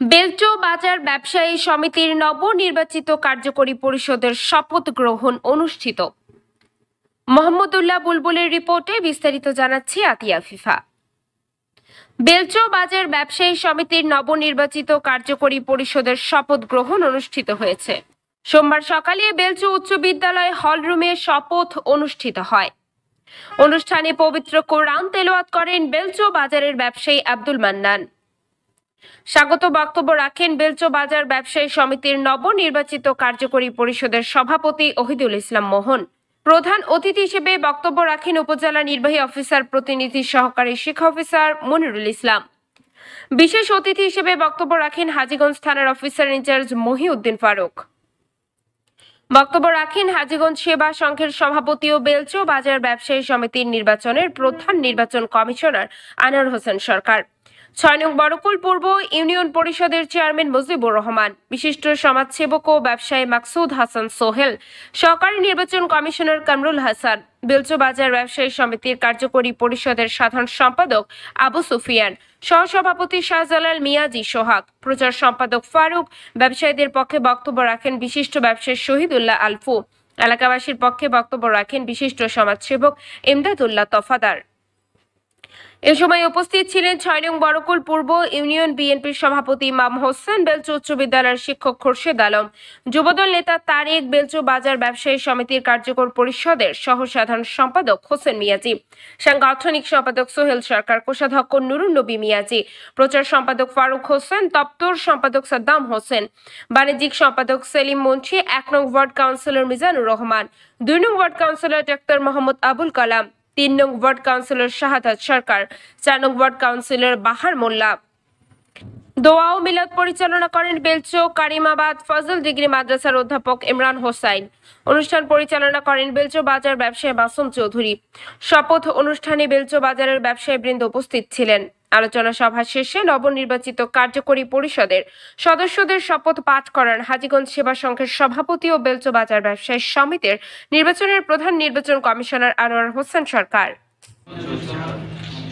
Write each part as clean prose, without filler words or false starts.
বেলচো বাজার ব্যবসায়ী সমিতির নবনির্বাচিত কার্যকরী পরিষদের শপথ গ্রহণ অনুষ্ঠিত। মোহাম্মদুল্লাহ বুলবুলের রিপোর্টে বিস্তারিত জানাচ্ছি আতিয়া ফিফা। বেলচো বাজার ব্যবসায়ী সমিতির নবনির্বাচিত কার্যকরী পরিষদের শপথ গ্রহণ অনুষ্ঠিত হয়েছে। সোমবার সকালে বেলচো উচ্চ বিদ্যালয় হলরুমে শপথ অনুষ্ঠিত হয়। অনুষ্ঠানে পবিত্র কোরআন তেলাওয়াত করেন বেলচো বাজারের ব্যবসায়ী আব্দুল মান্নান। স্বাগত বক্তব্য রাখেন বেলচো বাজার ব্যবসায়ী সমিতির নবনির্বাচিত কার্যকরী পরিষদের সভাপতি ওহিদুল ইসলাম মোহন। প্রধান অতিথি হিসেবে বক্তব্য রাখেন উপজেলা নির্বাহী অফিসার প্রতিনিধি সহকারী শিক্ষা অফিসার মনিরুল ইসলাম। বিশেষ অতিথি হিসেবে বক্তব্য রাখেন হাজীগঞ্জ থানার অফিসার ইনচার্জ মহিউদ্দিন ফারুক। বক্তব্য রাখেন হাজীগঞ্জ সেবা সংঘের সভাপতি ও বেলচো বাজার ব্যবসায়ী সমিতির নির্বাচনের প্রধান নির্বাচন কমিশনার আনোয়ার হোসেন সরকার। ৬ নং বড়কুল পূর্ব ইউনিয়ন পরিষদের চেয়ারম্যান মুজিবুর রহমান, বিশিষ্ট সমাজসেবক ও ব্যবসায়ী মাকসুদ হাসান সোহেল, সহকারী নির্বাচন কমিশনার কামরুল হাসান, বেলচো বাজার ব্যবসায়ী সমিতির কার্যকরী পরিষদের সাধারণ সম্পাদক আবু সুফিয়ান, সহসভাপতি শাহজালাল মিয়াজি সোহাগ, প্রচার সম্পাদক ফারুক। ব্যবসায়ীদের পক্ষে বক্তব্য রাখেন বিশিষ্ট ব্যবসায়ী শহীদুল্লাহ আলফু। এলাকাবাসীর পক্ষে বক্তব্য রাখেন বিশিষ্ট সমাজসেবক ইমদাদুল্লাহ তফাদার। এ সময় উপস্থিত ছিলেন ৬ নং বড়কুল পূর্ব ইউনিয়ন বিএনপির সভাপতি ইমাম হোসেন, বেলচো উচ্চ বিদ্যালয়ের শিক্ষক খোরশেদ আলম, যুবদল নেতা তারেক, বেলচো বাজার ব্যবসায়ী সমিতির কার্যকর পরিষদের সহ সাধারণ সম্পাদক হোসেন মিয়াজি, সাংগঠনিক সম্পাদক সোহেল সরকার, কোষাধ্যক্ষ নুরুন নবী মিয়াজি, প্রচার সম্পাদক ফারুক হোসেন, দপ্তর সম্পাদক সাদ্দাম হোসেন, বাণিজ্যিক সম্পাদক সেলিম মুন্সি, ১ নং ওয়ার্ড কাউন্সিলর মিজানুর রহমান, ২ নং ward councillor doctor Mohammad Abul Kalam, ৩ নং ওয়ার্ড কাউন্সিলর শাহাদাত সরকার, ৪ নং ওয়ার্ড কাউন্সিলর বাহার মোল্লা। দোয়া ও মিলাদ পরিচালনা করেন বেলচো কারিমাবাদ ফজল ডিগ্রি মাদ্রাসার অধ্যাপক ইমরান হোসাইন। অনুষ্ঠান পরিচালনা করেন বেলচো বাজার ব্যবসায়ী মাসুম চৌধুরী। শপথ অনুষ্ঠানে বেলচো বাজারের ব্যবসায়ীবৃন্দ উপস্থিত ছিলেন। আলোচনা সভা শেষে নবনির্বাচিত কার্যকরী পরিষদের সদস্যদের শপথ পাঠ করান হাজীগঞ্জ সেবা সংঘের সভাপতি ও বেলচো বাজার ব্যবসায়ী সমিতির নির্বাচনের প্রধান নির্বাচন কমিশনার আনোয়ার হোসেন সরকার।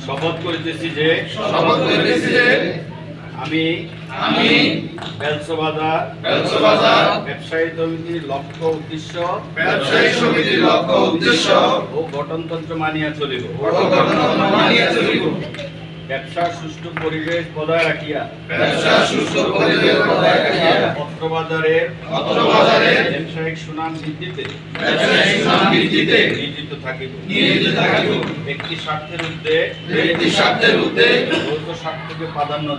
শপথ করিতেছি যে আমি বেলচো বাজার ব্যবসায়ী সমিতির লক্ষ্য উদ্দেশ্য ও গঠনতন্ত্র মানিয়া চলিব। ব্যবসা সুষ্ঠু পরিবেশ বজায় রাখিয়া পত্রবাজারের ব্যবসায়িক সুনাম বৃদ্ধিতে নিয়োজিত থাকিব। ব্যক্তি স্বার্থের ঊর্ধ্বে যৌথ স্বার্থকে প্রাধান্য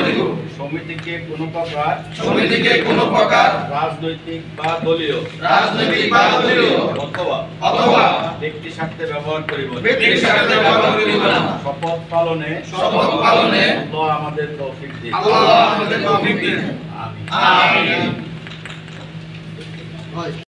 দিব। সমিতিকে কোনো প্রকার রাজনৈতিক বা দলীয় অথবা ব্যক্তি স্বার্থে ব্যবহার করিব না। শপথ পালনে আল্লাহ আমাদের তৌফিক দিন। আমিন।